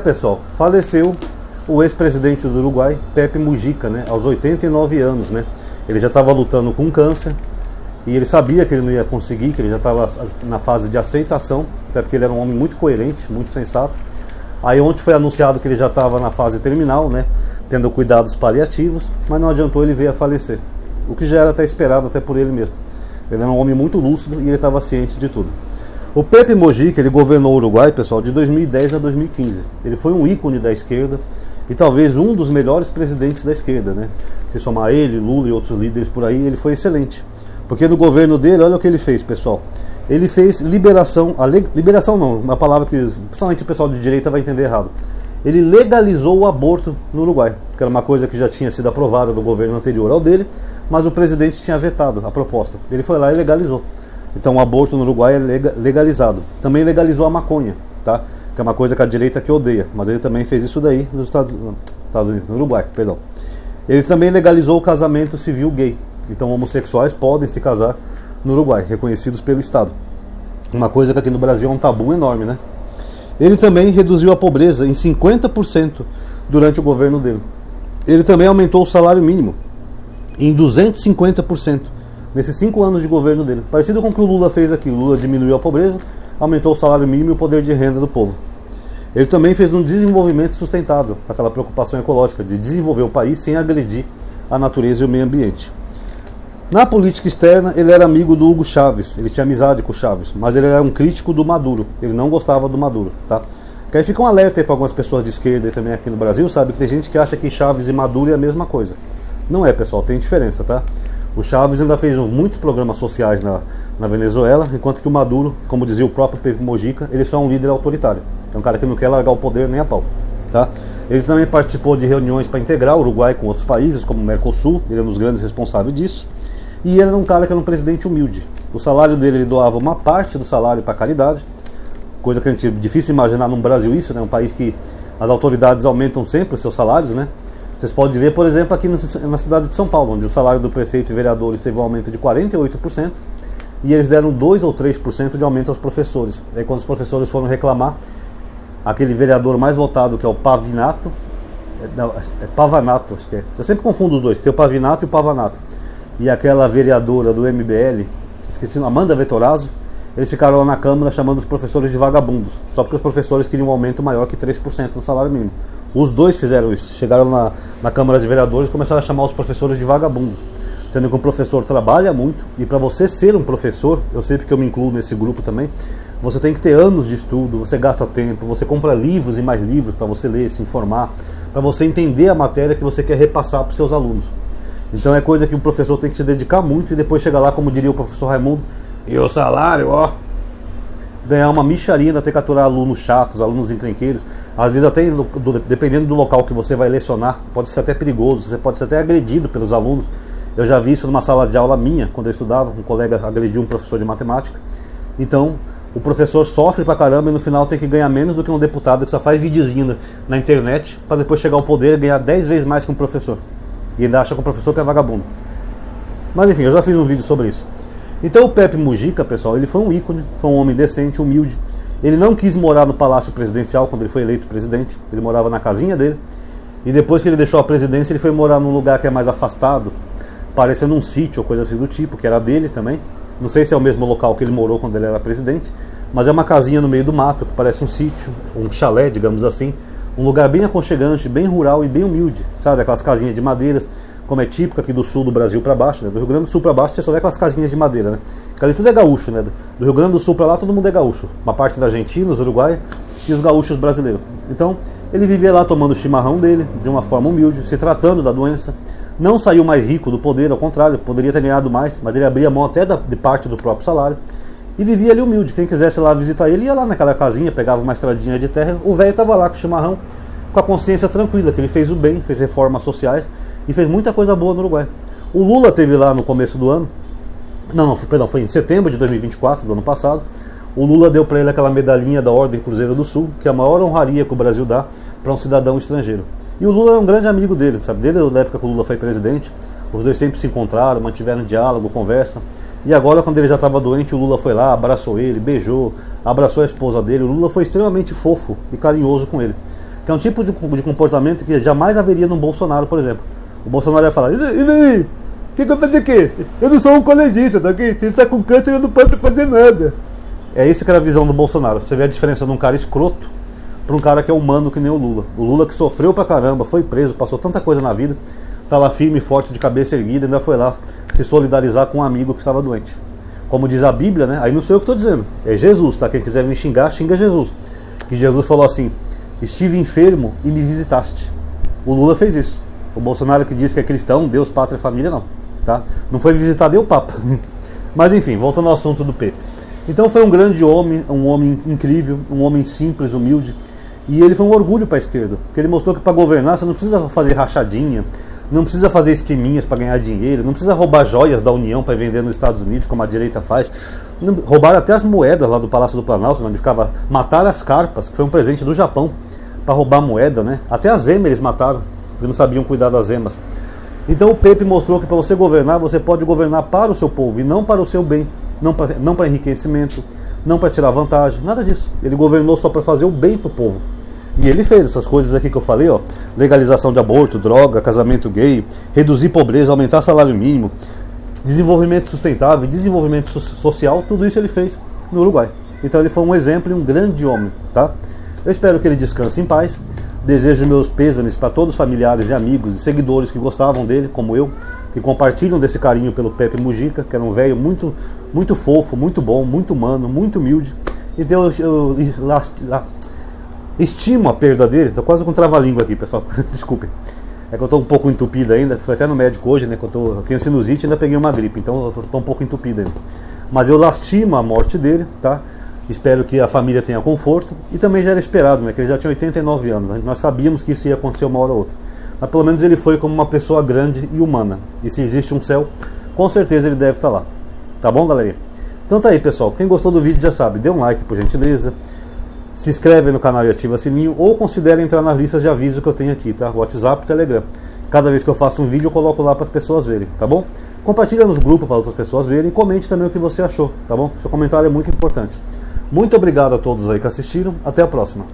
Pessoal, faleceu o ex-presidente do Uruguai, Pepe Mujica, né, aos 89 anos, né? Ele já estava lutando com câncer e ele sabia que ele não ia conseguir, que ele já estava na fase de aceitação, até porque ele era um homem muito coerente, muito sensato. Aí ontem foi anunciado que ele já estava na fase terminal, né, tendo cuidados paliativos, mas não adiantou, ele veio a falecer. O que já era até esperado, até por ele mesmo. Ele era um homem muito lúcido e ele estava ciente de tudo. O Pepe Mujica, ele governou o Uruguai, pessoal, de 2010 a 2015. Ele foi um ícone da esquerda e talvez um dos melhores presidentes da esquerda, né? Se somar ele, Lula e outros líderes por aí, ele foi excelente. Porque no governo dele, olha o que ele fez, pessoal. Ele fez liberação não, uma palavra que principalmente o pessoal de direita vai entender errado. Ele legalizou o aborto no Uruguai, que era uma coisa que já tinha sido aprovada no governo anterior ao dele, mas o presidente tinha vetado a proposta. Ele foi lá e legalizou. Então o aborto no Uruguai é legalizado. Também legalizou a maconha, tá? Que é uma coisa que a direita que odeia, mas ele também fez isso daí nos Estados Unidos, no Uruguai, perdão. Ele também legalizou o casamento civil gay. Então homossexuais podem se casar no Uruguai, reconhecidos pelo Estado. Uma coisa que aqui no Brasil é um tabu enorme, né? Ele também reduziu a pobreza em 50% durante o governo dele. Ele também aumentou o salário mínimo em 250% nesses 5 anos de governo dele. Parecido com o que o Lula fez aqui. O Lula diminuiu a pobreza, aumentou o salário mínimo e o poder de renda do povo. Ele também fez um desenvolvimento sustentável, aquela preocupação ecológica de desenvolver o país sem agredir a natureza e o meio ambiente. Na política externa, ele era amigo do Hugo Chávez, ele tinha amizade com o Chávez, mas ele era um crítico do Maduro, ele não gostava do Maduro, tá? Que aí fica um alerta aí para algumas pessoas de esquerda e também aqui no Brasil, sabe, que tem gente que acha que Chávez e Maduro é a mesma coisa. Não é, pessoal, tem diferença, tá? O Chávez ainda fez muitos programas sociais na Venezuela, enquanto que o Maduro, como dizia o próprio Pepe Mujica, ele só é um líder autoritário. É um cara que não quer largar o poder nem a pau, tá? Ele também participou de reuniões para integrar o Uruguai com outros países, como o Mercosul, ele é um dos grandes responsáveis disso. E ele era um cara que era um presidente humilde. O salário dele, ele doava uma parte do salário para caridade, coisa que a gente é difícil imaginar num Brasil isso, né? Um país que as autoridades aumentam sempre os seus salários, né? Vocês podem ver, por exemplo, aqui na cidade de São Paulo, onde o salário do prefeito e vereadores teve um aumento de 48%, e eles deram 2 ou 3% de aumento aos professores. Aí quando os professores foram reclamar, aquele vereador mais votado, que é o Pavinato, Pavanato, acho que é. Eu sempre confundo os dois, tem o Pavinato e o Pavanato. E aquela vereadora do MBL, esqueci, Amanda Vettorazzo, eles ficaram lá na Câmara chamando os professores de vagabundos, só porque os professores queriam um aumento maior que 3% no salário mínimo. Os dois fizeram isso, chegaram na Câmara de Vereadores e começaram a chamar os professores de vagabundos, sendo que um professor trabalha muito, e para você ser um professor, eu sei porque eu me incluo nesse grupo também, você tem que ter anos de estudo, você gasta tempo, você compra livros e mais livros para você ler, se informar, para você entender a matéria que você quer repassar para os seus alunos. Então é coisa que um professor tem que se dedicar muito e depois chegar lá, como diria o professor Raimundo, e o salário, ó, ganhar uma mixaria, ainda ter que aturar alunos chatos, alunos encrenqueiros, às vezes até dependendo do local que você vai lecionar, pode ser até perigoso, você pode ser até agredido pelos alunos. Eu já vi isso numa sala de aula minha, quando eu estudava, um colega agrediu um professor de matemática. Então, o professor sofre pra caramba e no final tem que ganhar menos do que um deputado que só faz videozinho na internet para depois chegar ao poder e ganhar 10 vezes mais que um professor. E ainda acha que o professor que é vagabundo. Mas enfim, eu já fiz um vídeo sobre isso. Então o Pepe Mujica, pessoal, ele foi um ícone, foi um homem decente, humilde. Ele não quis morar no Palácio Presidencial quando ele foi eleito presidente. Ele morava na casinha dele. E depois que ele deixou a presidência, ele foi morar num lugar que é mais afastado, parecendo um sítio ou coisa assim do tipo, que era dele também. Não sei se é o mesmo local que ele morou quando ele era presidente, mas é uma casinha no meio do mato, que parece um sítio, um chalé, digamos assim. Um lugar bem aconchegante, bem rural e bem humilde, sabe? Aquelas casinhas de madeiras, como é típico aqui do sul do Brasil para baixo, né? Do Rio Grande do Sul para baixo você só vê aquelas casinhas de madeira, né? Ali tudo é gaúcho, né? Do Rio Grande do Sul para lá todo mundo é gaúcho. Uma parte da Argentina, os Uruguai e os gaúchos brasileiros. Então, ele vivia lá tomando o chimarrão dele, de uma forma humilde, se tratando da doença. Não saiu mais rico do poder, ao contrário, poderia ter ganhado mais, mas ele abria mão até de parte do próprio salário. E vivia ali humilde. Quem quisesse ir lá visitar ele, ia lá naquela casinha, pegava uma estradinha de terra. O velho estava lá com o chimarrão, com a consciência tranquila, que ele fez o bem, fez reformas sociais e fez muita coisa boa no Uruguai. O Lula teve lá no começo do ano, foi em setembro de 2024, do ano passado. O Lula deu para ele aquela medalhinha da Ordem Cruzeiro do Sul, que é a maior honraria que o Brasil dá para um cidadão estrangeiro. E o Lula é um grande amigo dele, sabe? Desde a época que o Lula foi presidente, os dois sempre se encontraram, mantiveram diálogo, conversa. E agora, quando ele já estava doente, o Lula foi lá, abraçou ele, beijou, abraçou a esposa dele. O Lula foi extremamente fofo e carinhoso com ele, que é um tipo de comportamento que jamais haveria no Bolsonaro, por exemplo. O Bolsonaro ia falar: e daí? O que eu vou fazer aqui? Eu não sou um colegista, tá aqui? Se ele está com câncer, eu não posso fazer nada. É isso que era a visão do Bolsonaro. Você vê a diferença de um cara escroto para um cara que é humano que nem o Lula. O Lula, que sofreu pra caramba, foi preso, passou tanta coisa na vida, tá lá firme e forte, de cabeça erguida, ainda foi lá se solidarizar com um amigo que estava doente. Como diz a Bíblia, né? Aí não sou eu que estou dizendo, é Jesus, tá? Quem quiser me xingar, xinga Jesus. Que Jesus falou assim: estive enfermo e me visitaste. O Lula fez isso. O Bolsonaro, que diz que é cristão, Deus, pátria, família, não, tá? Não foi visitar nem o Papa. Mas enfim, voltando ao assunto do Pepe. Então foi um grande homem, um homem incrível, um homem simples, humilde. E ele foi um orgulho para a esquerda, porque ele mostrou que para governar você não precisa fazer rachadinha, não precisa fazer esqueminhas para ganhar dinheiro, não precisa roubar joias da União para vender nos Estados Unidos, como a direita faz. Roubaram até as moedas lá do Palácio do Planalto, onde ficava. Mataram as carpas, que foi um presente do Japão, para roubar moeda, né? Até as emas eles mataram, porque não sabiam cuidar das emas. Então o Pepe mostrou que para você governar, você pode governar para o seu povo e não para o seu bem, não para enriquecimento, não para tirar vantagem, nada disso. Ele governou só para fazer o bem para o povo. E ele fez essas coisas aqui que eu falei, ó: legalização de aborto, droga, casamento gay, reduzir pobreza, aumentar salário mínimo, desenvolvimento sustentável, desenvolvimento social, tudo isso ele fez no Uruguai. Então ele foi um exemplo e um grande homem, tá? Eu espero que ele descanse em paz. Desejo meus pêsames para todos os familiares e amigos e seguidores que gostavam dele, como eu, que compartilham desse carinho pelo Pepe Mujica, que era um velho muito, muito fofo, muito bom, muito humano, muito humilde. Então eu estimo a perda dele. Estou quase com trava-língua aqui, pessoal. Desculpem. É que eu estou um pouco entupido ainda. Fui até no médico hoje, né? Que eu tenho sinusite e ainda peguei uma gripe. Então eu estou um pouco entupido ainda. Mas eu lastimo a morte dele, tá? Espero que a família tenha conforto. E também já era esperado, né? Que ele já tinha 89 anos. Né? Nós sabíamos que isso ia acontecer uma hora ou outra. Mas pelo menos ele foi como uma pessoa grande e humana. E se existe um céu, com certeza ele deve estar lá. Tá bom, galerinha? Então tá aí, pessoal. Quem gostou do vídeo já sabe. Dê um like, por gentileza. Se inscreve no canal e ativa o sininho, ou considere entrar nas listas de aviso que eu tenho aqui, tá? WhatsApp e Telegram. Cada vez que eu faço um vídeo eu coloco lá para as pessoas verem, tá bom? Compartilha nos grupos para outras pessoas verem e comente também o que você achou, tá bom? Seu comentário é muito importante. Muito obrigado a todos aí que assistiram, até a próxima.